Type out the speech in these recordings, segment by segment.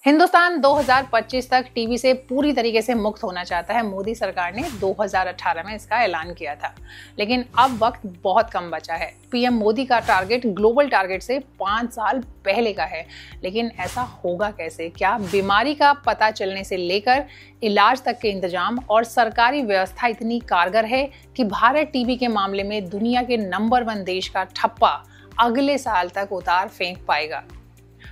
हिंदुस्तान 2025 तक टीबी से पूरी तरीके से मुक्त होना चाहता है। मोदी सरकार ने 2018 में इसका ऐलान किया था, लेकिन अब वक्त बहुत कम बचा है। पीएम मोदी का टारगेट ग्लोबल टारगेट से 5 साल पहले का है, लेकिन ऐसा होगा कैसे? क्या बीमारी का पता चलने से लेकर इलाज तक के इंतजाम और सरकारी व्यवस्था इतनी कारगर है कि भारत टीबी के मामले में दुनिया के नंबर 1 देश का ठप्पा अगले साल तक उतार फेंक पाएगा?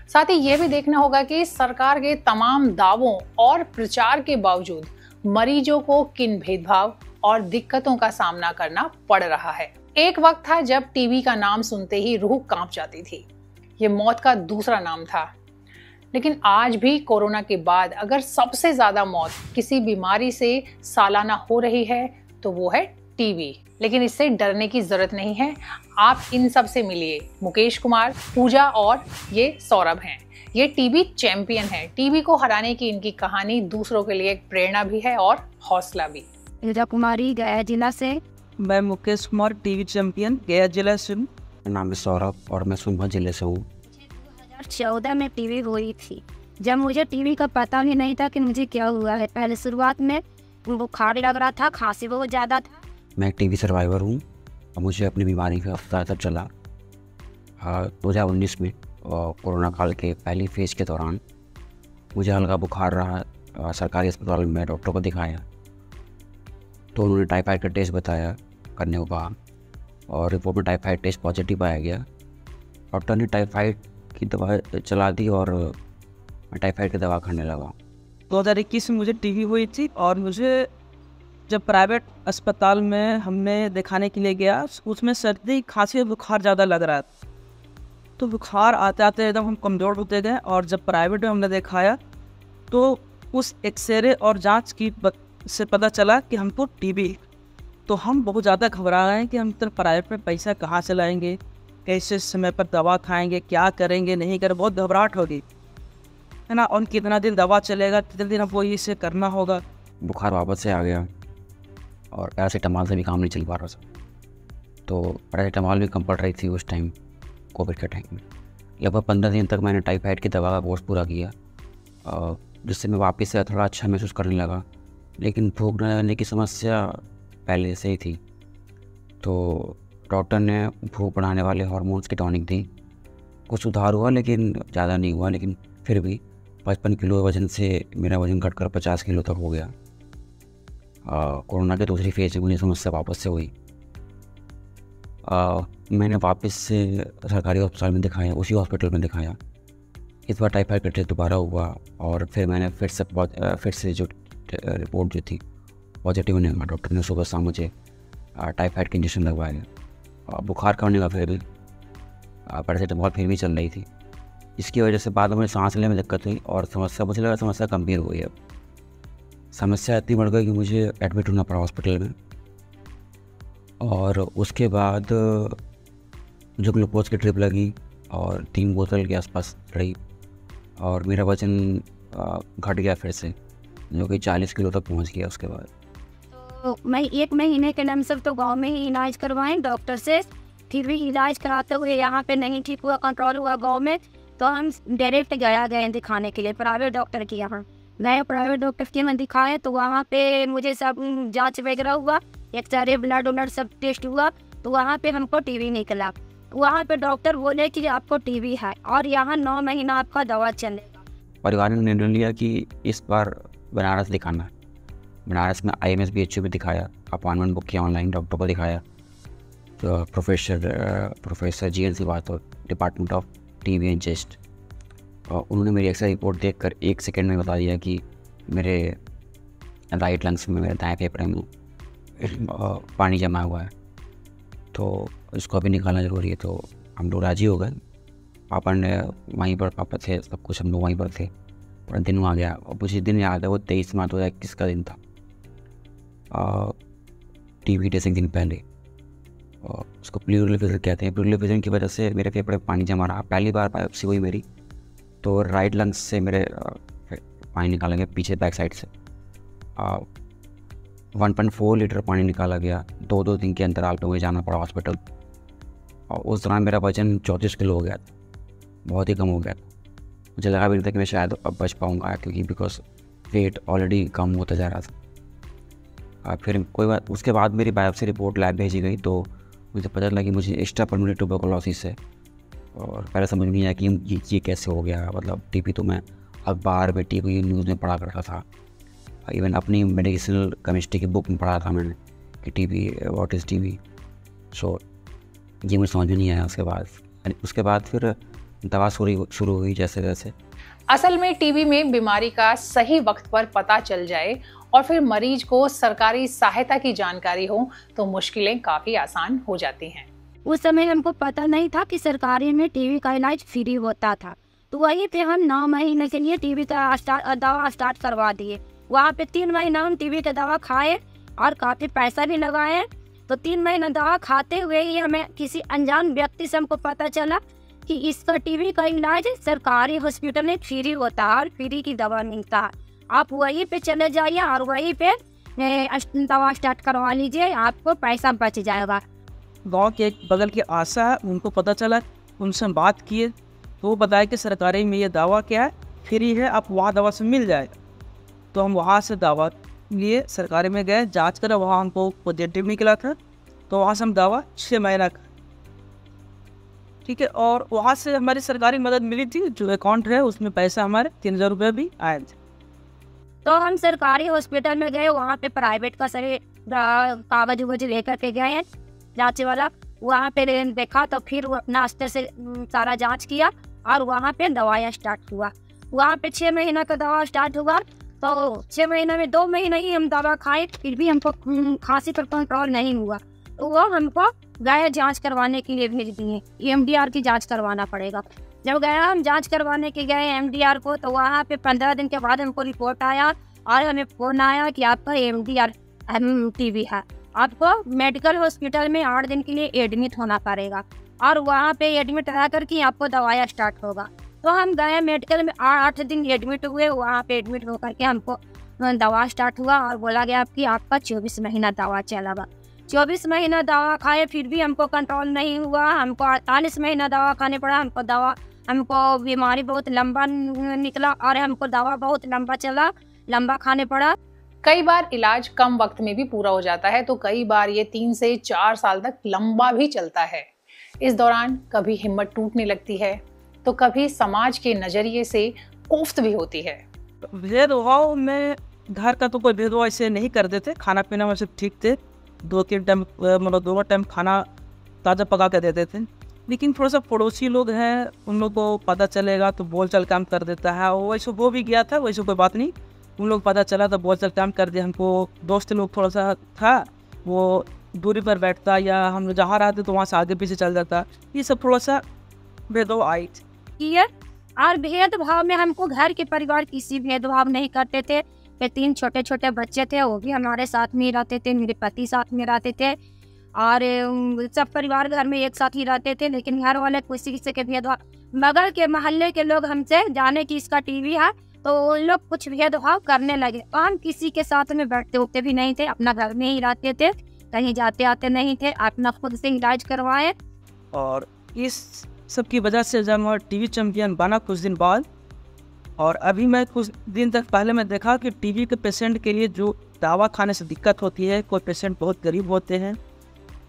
साथ ही ये भी देखना होगा कि सरकार के तमाम दावों और प्रचार के बावजूद मरीजों को किन भेदभाव और दिक्कतों का सामना करना पड़ रहा है। एक वक्त था जब टीबी का नाम सुनते ही रूह कांप जाती थी। ये मौत का दूसरा नाम था। लेकिन आज भी कोरोना के बाद अगर सबसे ज्यादा मौत किसी बीमारी से सालाना हो रही है तो वो है टीबी। लेकिन इससे डरने की जरूरत नहीं है। आप इन सब से मिलिए। मुकेश कुमार, पूजा और ये सौरभ हैं। ये टीबी चैंपियन है। टीबी को हराने की इनकी कहानी दूसरों के लिए एक प्रेरणा भी है और हौसला भी। पूजा कुमारी, गया जिला से। मैं मुकेश कुमार, टीबी चैंपियन, गया जिला से। मेरा नाम है सौरभ और मैं सोनभद्र जिले से हूँ। 2014 में टीबी हुई थी, जब मुझे टीबी का पता भी नहीं था कि मुझे क्या हुआ है। पहले शुरुआत में बुखार लग रहा था, खांसी बहुत ज़्यादा था। मैं एक टीबी सर्वाइवर हूँ और मुझे अपनी बीमारी का पता चला 2019 में कोरोना काल के पहली फेज़ के दौरान। मुझे हल्का बुखार रहा। सरकारी अस्पताल में डॉक्टर को दिखाया तो उन्होंने टाइफाइड का टेस्ट बताया करने को कहा और रिपोर्ट में टाइफाइड टेस्ट पॉजिटिव पाया गया। डॉक्टर ने टाइफाइड की दवा चला दी और मैं टाइफाइड की दवा खाने लगा। 2021 में मुझे टीबी हुई थी और मुझे जब प्राइवेट अस्पताल में हमने दिखाने के लिए गया, उसमें सर्दी खांसी बुखार ज़्यादा लग रहा था। तो बुखार आते आते एकदम हम कमज़ोर होते गए और जब प्राइवेट में हमने दिखाया तो उस एक्सरे और जांच की से पता चला कि हमको टीबी। तो हम बहुत ज़्यादा घबरा गए कि हम तो प्राइवेट में पैसा कहाँ से लाएंगे, कैसे समय पर दवा खाएंगे, क्या करेंगे नहीं करें। बहुत घबराहट होगी, है ना। और कितना दिन दवा चलेगा, कितने दिन अब वो इसे करना होगा। बुखार वापस से आ गया और पैरासीटामॉल से भी काम नहीं चल पा रहा था। तो पैरासीटामॉल भी कम पड़ रही थी उस टाइम, कोविड के टाइम में। लगभग 15 दिन तक मैंने टाइफाइड की दवा का कोर्स पूरा किया, जिससे मैं वापस से थोड़ा अच्छा महसूस करने लगा। लेकिन भूख न लगने की समस्या पहले से ही थी, तो डॉक्टर ने भूख बढ़ाने वाले हार्मोन्स की टॉनिक दी। कुछ सुधार हुआ लेकिन ज़्यादा नहीं हुआ। लेकिन फिर भी 55 किलो वज़न से मेरा वज़न घटकर 50 किलो तक हो गया। कोरोना के दूसरी फेज में मुझे समस्या वापस से हुई। मैंने वापस से सरकारी अस्पताल में दिखाया, उसी हॉस्पिटल में दिखाया। इस बार टाइफाइड का टेस्ट दोबारा हुआ और फिर मैंने फिर से जो रिपोर्ट जो थी पॉजिटिव होने का, डॉक्टर ने सुबह शाम मुझे टाइफाइड के इंजेक्शन लगवाए। बुखार का होने का फिर भी पैरासीटामॉल फिर भी चल रही थी। इसकी वजह से बाद में सांस लेने में दिक्कत हुई और मुझे लगा समस्या गंभीर हो गई। अब समस्या इतनी बढ़ गई कि मुझे एडमिट होना पड़ा हॉस्पिटल में। और उसके बाद जो ग्लूकोज की ड्रिप लगी और 3 बोतल के आसपास रही और मेरा वज़न घट गया फिर से, जो कि 40 किलो तक पहुंच गया उसके बाद। तो मैं 1 महीने के नाम सब तो गांव में ही इलाज करवाएं डॉक्टर से। फिर भी इलाज कराते हुए यहाँ पे नहीं ठीक हुआ, कंट्रोल हुआ गाँव में, तो हम डायरेक्ट गए दिखाने के लिए प्राइवेट डॉक्टर के यहाँ। नए प्राइवेट डॉक्टर के में दिखाए तो वहाँ पे मुझे सब जांच वगैरह हुआ, एक्सरे ब्लड सब टेस्ट हुआ, तो वहाँ पे हमको टीबी निकला। वहाँ पे डॉक्टर बोले कि आपको टीबी है और यहाँ 9 महीना आपका दवा चलेगा। परिवार ने निर्णय लिया कि इस बार बनारस दिखाना है। बनारस में IMS-BHU में दिखाया, अपॉइंटमेंट बुक किया ऑनलाइन, डॉक्टर को दिखाया। तो professor GN Srivastava, department of TB and chest, उन्होंने मेरी एक्सरे रिपोर्ट देखकर 1 सेकंड में बता दिया कि मेरे राइट लंग्स में, मेरे दाएं फेफड़े में पानी जमा हुआ है, तो इसको अभी निकालना ज़रूरी है। तो हम लोग राज़ी हो गए। पापा ने वहीं पर, पापा थे, सब कुछ हम लोग वहीं पर थे। और दिन आ गया और मुझे दिन याद है, वो 23 मार्च 2021 का दिन था। टीबी टेस्ट एक दिन पहले, और उसको प्लूरल फिजन कहते हैं। प्लूरल फिजन की वजह से मेरे फेफड़े में पानी जमा रहा। पहली बार बायोप्सी हुई मेरी, तो राइट लंग्स से मेरे पानी निकाला गया पीछे बैक साइड से। 1.4 लीटर पानी निकाला गया। 2 दिन के अंतराल पे मुझे जाना पड़ा हॉस्पिटल। और उस दौरान मेरा वज़न 34 किलो हो गया था, बहुत ही कम हो गया था। मुझे लगा भी नहीं था कि मैं शायद अब बच पाऊँगा, क्योंकि बिकॉज वेट ऑलरेडी कम होता जा रहा था। फिर कोई बात, उसके बाद मेरी बायोप्सी रिपोर्ट लैब भेजी गई तो मुझे पता चला कि मुझे एक्स्ट्रा पल्मोनरी ट्यूबरकुलोसिस है। और पहले समझ में नहीं आया कि ये कैसे हो गया। मतलब टीबी तो मैं अखबार में, टीवी न्यूज़ में पढ़ा करता था, इवन अपनी मेडिसिनल केमिस्ट्री की बुक में पढ़ा था मैंने कि टीबी, व्हाट इज़ टीबी। सो ये मुझे समझ में नहीं आया। उसके बाद फिर दवा शुरू हुई जैसे जैसे। असल में टीबी में बीमारी का सही वक्त पर पता चल जाए और फिर मरीज को सरकारी सहायता की जानकारी हो तो मुश्किलें काफ़ी आसान हो जाती हैं। उस समय हमको पता नहीं था कि सरकारी में टीबी का इलाज फ्री होता था, तो वहीं पे हम 9 महीने के लिए टीबी का दवा स्टार्ट करवा दिए। वहाँ पे 3 महीना हम टीबी का दवा खाए और काफ़ी पैसा भी लगाए। तो 3 महीना दवा खाते हुए ही हमें किसी अनजान व्यक्ति से हमको पता चला कि इसका टीबी का इलाज सरकारी हॉस्पिटल में फ्री होता है और फ्री की दवा मिलता है। आप वहीं पे चले जाइए और वहीं पे दवा स्टार्ट करवा लीजिए, आपको पैसा बच जाएगा। गांव के एक बगल की आशा है, उनको पता चला, उनसे हम बात किए तो वो बताया कि सरकारी में ये दवा क्या है, फ्री है, आप वहाँ दवा से मिल जाएगा। तो हम वहाँ से दवा लिए सरकारी में गए, जांच करा, वहाँ हमको पॉजिटिव निकला था। तो वहाँ से हम दवा 6 महीना का, ठीक है, और वहाँ से हमारी सरकारी मदद मिली थी। जो अकाउंट है उसमें पैसा हमारे 3000 रुपये भी आए थे। तो हम सरकारी हॉस्पिटल में गए, वहाँ पे प्राइवेट का सभी कागज उगज लेकर के गए हैं जाँच वाला। वहाँ पे देखा तो फिर वो अपना अस्तर से सारा जांच किया और वहाँ पे दवाइयाँ स्टार्ट हुआ। वहाँ पे 6 महीना का दवा स्टार्ट हुआ। तो 6 महीने में 2 महीने ही हम दवा खाए, फिर भी हमको खांसी पर कंट्रोल नहीं हुआ। तो वो हमको गए जांच करवाने के लिए भेज दिए, EMDR की जांच करवाना पड़ेगा। जब गया हम जांच करवाने के गए MDR को, तो वहाँ पे 15 दिन के बाद हमको रिपोर्ट आया और हमें फ़ोन आया कि आपका MDR टीबी है, आपको मेडिकल हॉस्पिटल में 8 दिन के लिए एडमिट होना पड़ेगा और वहाँ पे एडमिट रह कर के आपको दवाइयाँ स्टार्ट होगा। तो हम गए मेडिकल में, 8 दिन एडमिट हुए। वहाँ पे एडमिट होकर के हमको दवा स्टार्ट हुआ और बोला गया कि आपका 24 महीना दवा चलेगा। 24 महीना दवा खाए फिर भी हमको कंट्रोल नहीं हुआ। हमको 48 महीना दवा खाने पड़ा। हमको बीमारी बहुत लंबा निकला और हमको दवा बहुत लंबा खाने पड़ा। कई बार इलाज कम वक्त में भी पूरा हो जाता है, तो कई बार ये 3 से 4 साल तक लंबा भी चलता है। इस दौरान कभी हिम्मत टूटने लगती है तो कभी समाज के नजरिए से कोफ्त भी होती है। भेदभाव में घर का तो कोई भेदभाव ऐसे नहीं करते थे। खाना पीना में सब ठीक थे, 2-3 टाइम मतलब दोनों टाइम खाना ताज़ा पका के देते थे। लेकिन थोड़ा सा पड़ोसी लोग हैं, उन लोग को पता चलेगा तो बोल चाल काम कर देता है। वैसे वो भी गया था, वैसे कोई बात नहीं, उन लोग पता चला तो बोल चाल काम कर दिया। हमको दोस्त लोग थोड़ा सा था, वो दूरी पर बैठता या हम लोग जहाँ रहते तो वहाँ से आगे पीछे चल जाता। ये सब थोड़ा सा भेदभाव आई थी। और भेदभाव में हमको घर के परिवार किसी भेदभाव नहीं करते थे। 3 छोटे छोटे बच्चे थे, वो भी हमारे साथ में ही रहते थे, मेरे पति साथ में रहते थे और सब परिवार घर में एक साथ ही रहते थे। लेकिन घर वाले किसी के भेदभाव, बगल के मोहल्ले के लोग हमसे जाने की इसका टीबी है तो उन लोग कुछ भेदभाव करने लगे। हम किसी के साथ में बैठते उठते भी नहीं थे, अपना घर में ही रहते थे, कहीं जाते आते नहीं थे, अपना खुद से इलाज करवाए। और इस सब की वजह से जब मैं टीबी चैंपियन बना कुछ दिन बाद, और अभी मैं कुछ दिन तक पहले मैं देखा कि टीबी के पेशेंट के लिए जो दवा खाने से दिक्कत होती है, कोई पेशेंट बहुत गरीब होते हैं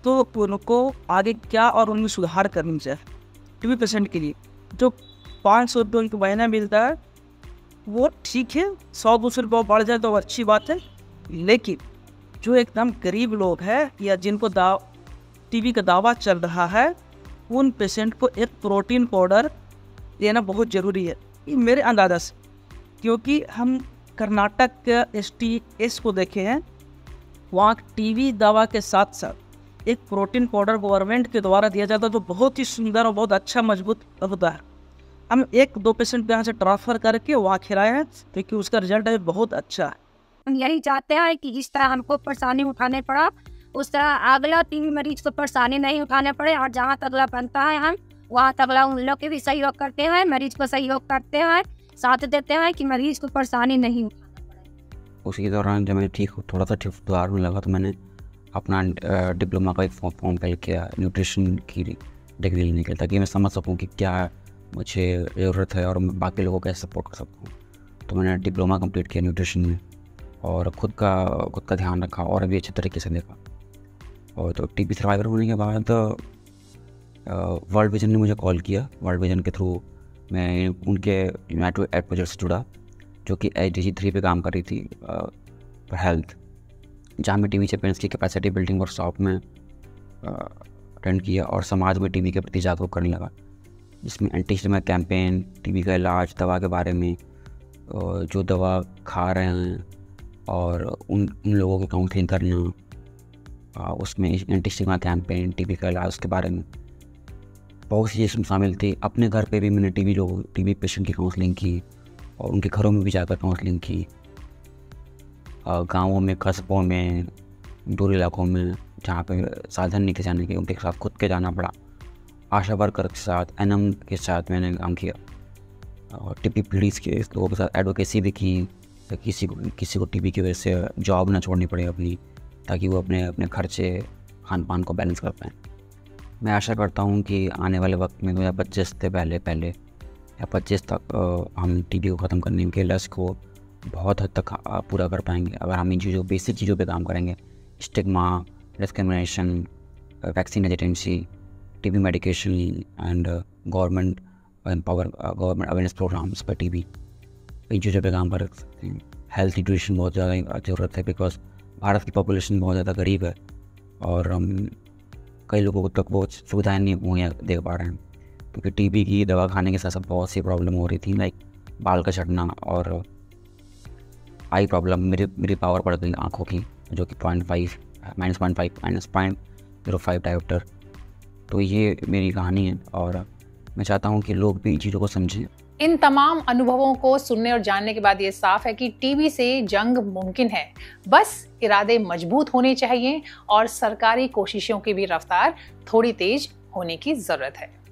तो उनको आगे क्या और उनमें सुधार करनी चाहिए। टीबी पेशेंट के लिए जो 500 रुपये उनको महीना मिलता है वो ठीक है, 100-200 रुपये बढ़ जाए तो अच्छी बात है। लेकिन जो एकदम गरीब लोग हैं या जिनको टीबी का दावा चल रहा है, उन पेशेंट को एक प्रोटीन पाउडर देना बहुत ज़रूरी है, ये मेरे अंदाज़ा से। क्योंकि हम कर्नाटक के STS को देखे हैं, वहाँ टीबी दवा के साथ साथ एक प्रोटीन पाउडर गवर्नमेंट के द्वारा दिया जाता है जो बहुत ही सुंदर और बहुत अच्छा मजबूत होता है। हम 1-2 पेशेंट यहाँ से ट्रांसफ़र करके वहाँ खिलाए हैं, क्योंकि उसका रिजल्ट है बहुत अच्छा है। हम यही चाहते हैं कि जिस तरह हमको परेशानी उठाने पड़ा, उस तरह अगला टीबी मरीज को परेशानी नहीं उठाने पड़े। और जहाँ तक अगला बनता है हम वहाँ तक उन लोग के भी सहयोग करते हैं, मरीज को सहयोग करते हैं, साथ देते हैं कि मरीज को परेशानी नहीं उठाना पड़े। उसी दौरान जब मैं थोड़ा सा ठीक सुधार होने लगा तो मैंने अपना डिप्लोमा का एक फॉर्म फिल किया न्यूट्रिशन की डिग्री लेने के लिए, ताकि मैं समझ सकूं कि क्या मुझे ज़रूरत है और मैं बाकी लोगों को कैसे सपोर्ट कर सकता हूँ। तो मैंने डिप्लोमा कंप्लीट किया न्यूट्रिशन में और खुद का ध्यान रखा और अभी अच्छे तरीके से देखा। और तो टीबी सर्वाइवर होने के बाद वर्ल्ड विजन ने मुझे कॉल किया। वर्ल्ड विजन के थ्रू मैं उनके यूनाइटेड एड प्रोजेक्ट से जुड़ा, जो कि SDG 3 पे काम कर रही थी फॉर हेल्थ, जहाँ मैं टीबी चैंपियंस की कैपेसिटी बिल्डिंग वर्कशॉप में अटेंड किया और समाज में टीबी के प्रति जागरूक करने लगा, जिसमें एंटी स्टिग्मा कैंपेन, टीबी का इलाज, दवा के बारे में, जो दवा खा रहे हैं और उन लोगों की काउंसलिंग करना, उसमें एंटी स्टिग्मा कैंपेन, टीबी का इलाज के बारे में बहुत सी चीज़ें शामिल थी। अपने घर पे भी मैंने टीबी पेशेंट की काउंसलिंग की और उनके घरों में भी जाकर काउंसलिंग की। गाँवों में, कस्बों में, दूर इलाकों में जहाँ पे साधन नहीं थे जाने के, उनके साथ खुद के जाना पड़ा। आशा वर्कर के साथ, NM के साथ मैंने काम किया और टीबी पीड़ित के लोगों के साथ एडवोकेसी भी की, किसी को टीबी की वजह से जॉब ना छोड़नी पड़े अपनी, ताकि वो अपने खर्चे, खान पान को बैलेंस कर पाएँ। मैं आशा करता हूँ कि आने वाले वक्त में 2025 से पहले या 25 तक हम टीबी को ख़त्म करने के लक्ष्य को बहुत हद तक पूरा कर पाएंगे, अगर हम इन बेसिक चीज़ों पे काम करेंगे। Stigma, discrimination, vaccine hesitancy, TB medication and government awareness programs पर टीबी, इन चीज़ों पे काम कर सकते हैं। हेल्थ न्यूट्रिशन बहुत ज़्यादा ज़रूरत है, बिकॉज भारत की पॉपुलेशन बहुत ज़्यादा गरीब है और हम कई लोगों तक वो सुविधाएँ नहीं मुहैया दे पा रहे हैं, क्योंकि टीबी की दवा खाने के साथ साथ बहुत सी प्रॉब्लम हो रही थी, लाइक बाल का झड़ना और आई प्रॉब्लम। मेरी पावर बढ़ गई आँखों की, जो कि -0.05 डायोप्टर। तो ये मेरी कहानी है और मैं चाहता हूँ कि लोग भी इन चीज़ों को समझें। इन तमाम अनुभवों को सुनने और जानने के बाद ये साफ है कि टीबी से जंग मुमकिन है, बस इरादे मजबूत होने चाहिए और सरकारी कोशिशों की भी रफ्तार थोड़ी तेज होने की जरूरत है।